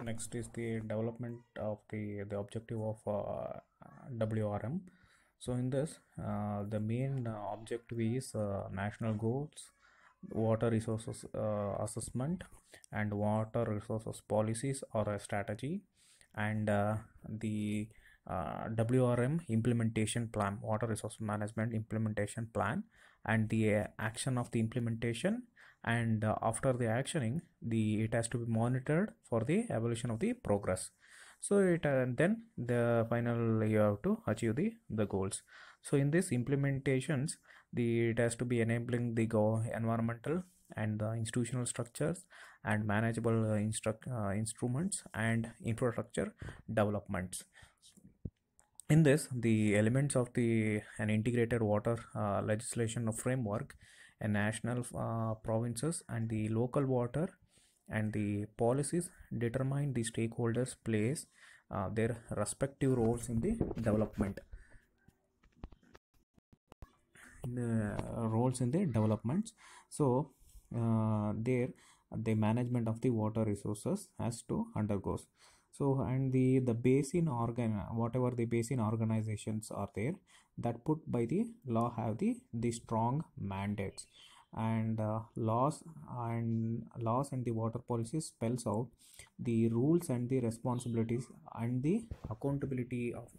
Next is the development of the objective of WRM. So in this, the main objective is national goals, water resources assessment, and water resources policies or a strategy, and the WRM implementation plan, water resource management implementation plan, and the action of the implementation. And after the actioning, it has to be monitored for the evolution of the progress. So then the final you have to achieve the goals. So in this implementations, it has to be enabling the environmental and the institutional structures and manageable instruments and infrastructure developments. In this, the elements of an integrated water legislation framework, a national provinces and the local water and the policies determine the stakeholders place their respective roles in the development. So there the management of the water resources has to undergoes. So and the basin whatever the basin organizations are there that put by the law have the strong mandates, and laws and the water policies spells out the rules and the responsibilities and the accountability of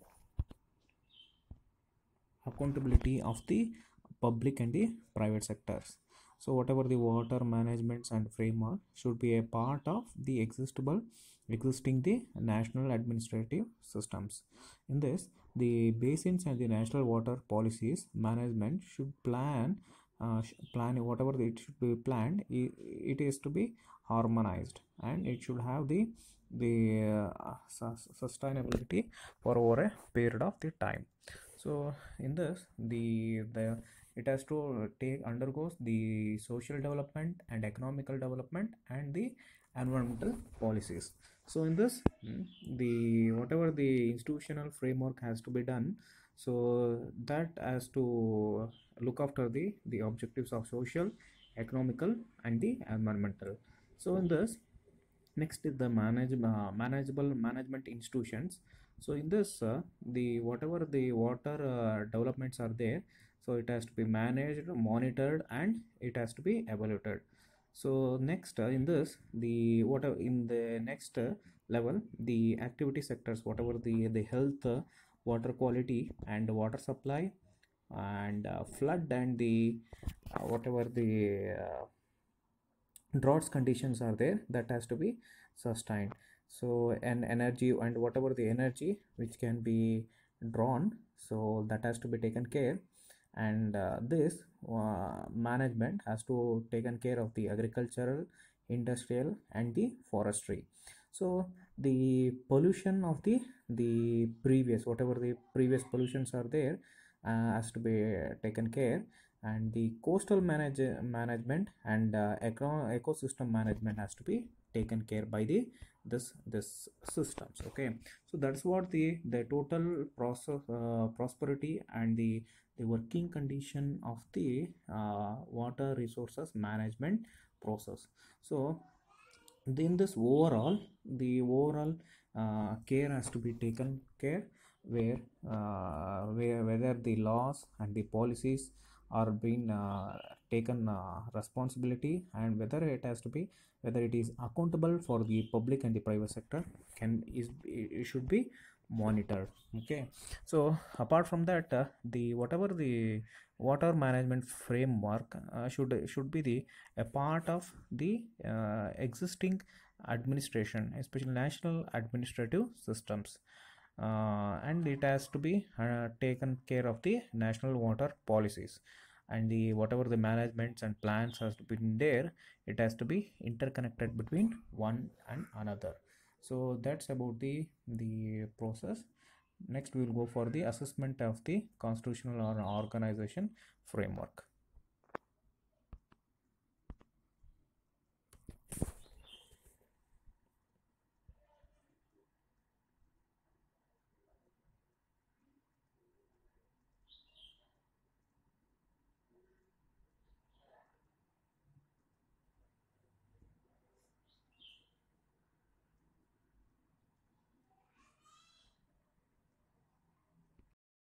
the public and the private sectors. So whatever the water managements and framework should be a part of the existing the national administrative systems. In this, the basins and the national water policies management should plan whatever it should be planned. It is to be harmonized, and it should have the sustainability for over a period of the time. So in this, it has to undergoes the social development and economical development and the environmental policies. So in this, the whatever the institutional framework has to be done, so that has to look after the objectives of social, economical, and the environmental. So in this, next is the manageable management institutions. So in this, the whatever the water developments are there, so it has to be managed, monitored, and it has to be evaluated. So next, in this, the whatever in the next level, the activity sectors, whatever the health, water quality, and water supply, and flood, and the whatever the droughts conditions are there, that has to be sustained. So and energy and whatever the energy which can be drawn, so that has to be taken care. And this management has to taken care of the agricultural, industrial, and the forestry. So the pollution of the previous whatever the previous pollutions are there has to be taken care, and the coastal management and ecosystem management has to be taken care by this systems. Okay, so that's what the total process prosperity and the working condition of the water resources management process. So in this overall, the overall care has to be taken care, where whether the laws and the policies are being taken responsibility, and whether it is accountable for the public and the private sector, it should be monitored. Okay, so apart from that, the whatever the water management framework should be a part of the existing administration, especially national administrative systems, and it has to be taken care of the national water policies, and the whatever the managements and plans has to be there, it has to be interconnected between one and another. So that's about the process. Next we will go for the assessment of the constitutional or organization framework.